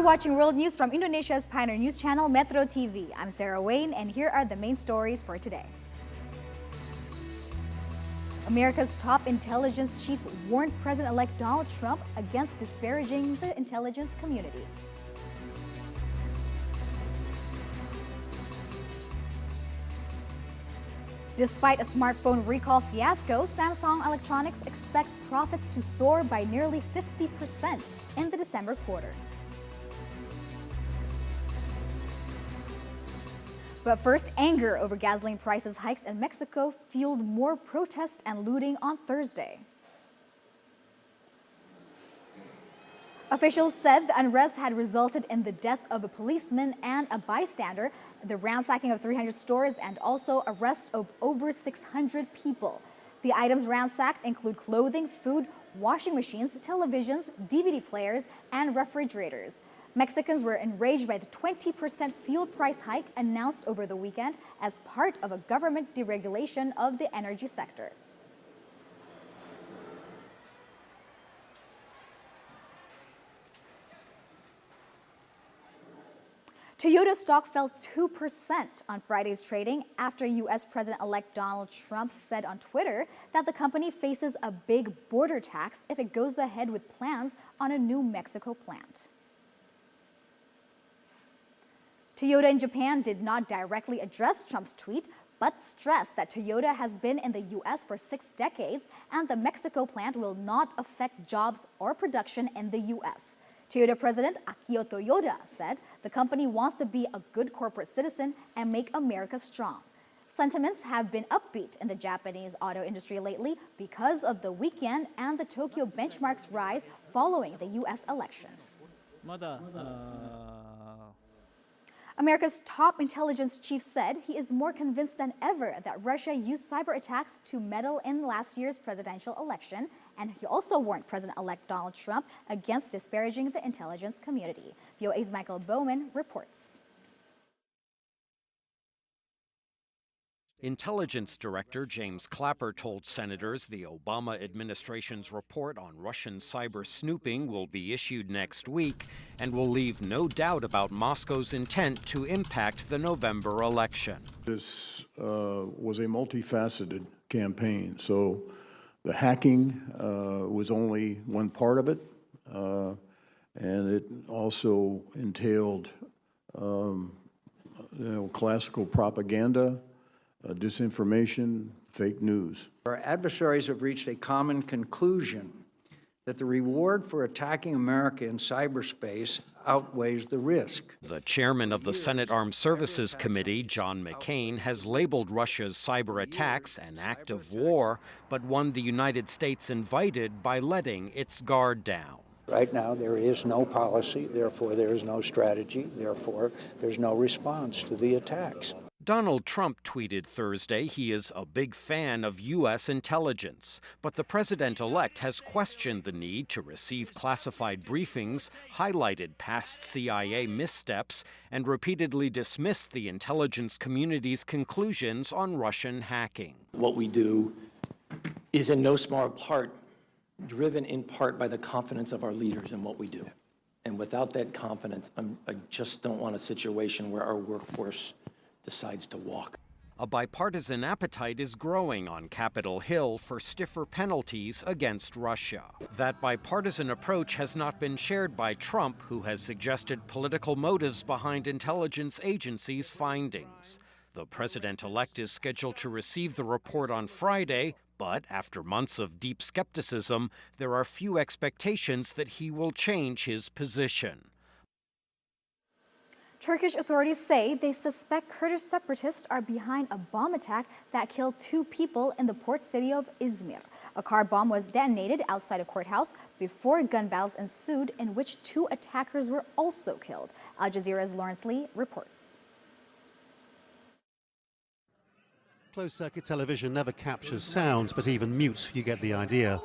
You're watching World News from Indonesia's Pioneer News channel, Metro TV. I'm Sarah Wayne, and here are the main stories for today. America's top intelligence chief warned President-elect Donald Trump against disparaging the intelligence community. Despite a smartphone recall fiasco, Samsung Electronics expects profits to soar by nearly 50% in the December quarter. But first, anger over gasoline prices hikes in Mexico fueled more protests and looting on Thursday. Officials said the unrest had resulted in the death of a policeman and a bystander, the ransacking of 300 stores, and also arrest of over 600 people. The items ransacked include clothing, food, washing machines, televisions, DVD players, and refrigerators. Mexicans were enraged by the 20% fuel price hike announced over the weekend as part of a government deregulation of the energy sector. Toyota stock fell 2% on Friday's trading after U.S. President-elect Donald Trump said on Twitter that the company faces a big border tax if it goes ahead with plans on a New Mexico plant. Toyota in Japan did not directly address Trump's tweet, but stressed that Toyota has been in the U.S. for 6 decades and the Mexico plant will not affect jobs or production in the U.S. Toyota President Akio Toyoda said the company wants to be a good corporate citizen and make America strong. Sentiments have been upbeat in the Japanese auto industry lately because of the weekend and the Tokyo benchmark's rise following the U.S. election. America's top intelligence chief said he is more convinced than ever that Russia used cyber attacks to meddle in last year's presidential election, and he also warned President-elect Donald Trump against disparaging the intelligence community. VOA's Michael Bowman reports. Intelligence Director James Clapper told senators the Obama administration's report on Russian cyber snooping will be issued next week and will leave no doubt about Moscow's intent to impact the November election. This was a multifaceted campaign, so the hacking was only one part of it, and it also entailed classical propaganda, disinformation, fake news. Our adversaries have reached a common conclusion that the reward for attacking America in cyberspace outweighs the risk. The chairman of the Senate Armed Services Committee, John McCain, has labeled Russia's cyber attacks an act of war, but one the United States invited by letting its guard down. Right now, there is no policy, therefore there is no strategy, therefore there's no response to the attacks. Donald Trump tweeted Thursday he is a big fan of U.S. intelligence, but the president-elect has questioned the need to receive classified briefings, highlighted past CIA missteps, and repeatedly dismissed the intelligence community's conclusions on Russian hacking. What we do is in no small part driven in part by the confidence of our leaders in what we do. And without that confidence, I just don't want a situation where our workforce decides to walk. A bipartisan appetite is growing on Capitol Hill for stiffer penalties against Russia. That bipartisan approach has not been shared by Trump, who has suggested political motives behind intelligence agencies' findings. The president-elect is scheduled to receive the report on Friday, but after months of deep skepticism, there are few expectations that he will change his position. Turkish authorities say they suspect Kurdish separatists are behind a bomb attack that killed 2 people in the port city of Izmir. A car bomb was detonated outside a courthouse before gun battles ensued, in which 2 attackers were also killed. Al Jazeera's Lawrence Lee reports. Closed-circuit television never captures sound, but even mute, you get the idea.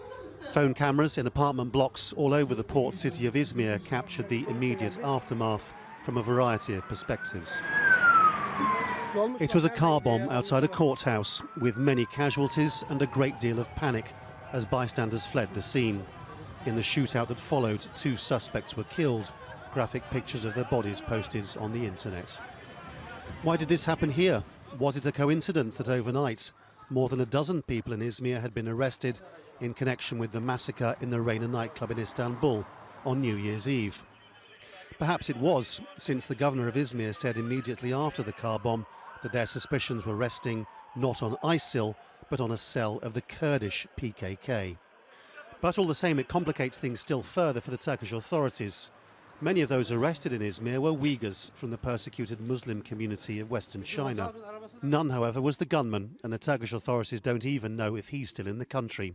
Phone cameras in apartment blocks all over the port city of Izmir captured the immediate aftermath from a variety of perspectives. It was a car bomb outside a courthouse with many casualties and a great deal of panic as bystanders fled the scene. In the shootout that followed, 2 suspects were killed. graphic pictures of their bodies posted on the internet. Why did this happen here? Was it a coincidence that overnight more than a dozen people in Izmir had been arrested in connection with the massacre in the Reyna nightclub in Istanbul on New Year's Eve? Perhaps it was, since the governor of Izmir said immediately after the car bomb that their suspicions were resting not on ISIL, but on a cell of the Kurdish PKK. But all the same, it complicates things still further for the Turkish authorities. Many of those arrested in Izmir were Uyghurs from the persecuted Muslim community of Western China. None, however, was the gunman, and the Turkish authorities don't even know if he's still in the country.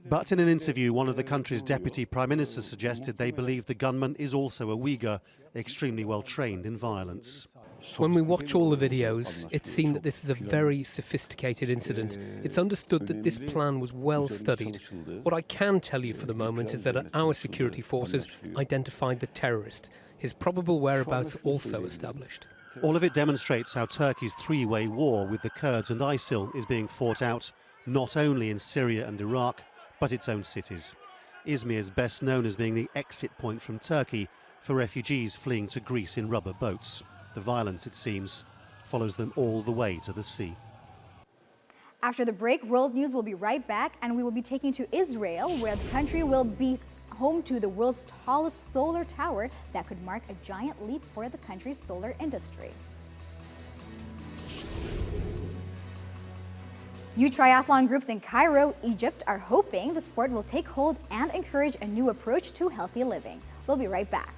But in an interview, one of the country's deputy prime ministers suggested they believe the gunman is also a Uyghur, extremely well trained in violence. When we watch all the videos, it seemed that this is a very sophisticated incident. It's understood that this plan was well studied. What I can tell you for the moment is that our security forces identified the terrorist. His probable whereabouts also established. All of it demonstrates how Turkey's three-way war with the Kurds and ISIL is being fought out not only in Syria and Iraq, but its own cities. Izmir is best known as being the exit point from Turkey for refugees fleeing to Greece in rubber boats. The violence, it seems, follows them all the way to the sea. After the break, World News will be right back, and we will be taking to Israel, where the country will be home to the world's tallest solar tower that could mark a giant leap for the country's solar industry. New triathlon groups in Cairo, Egypt are hoping the sport will take hold and encourage a new approach to healthy living. We'll be right back.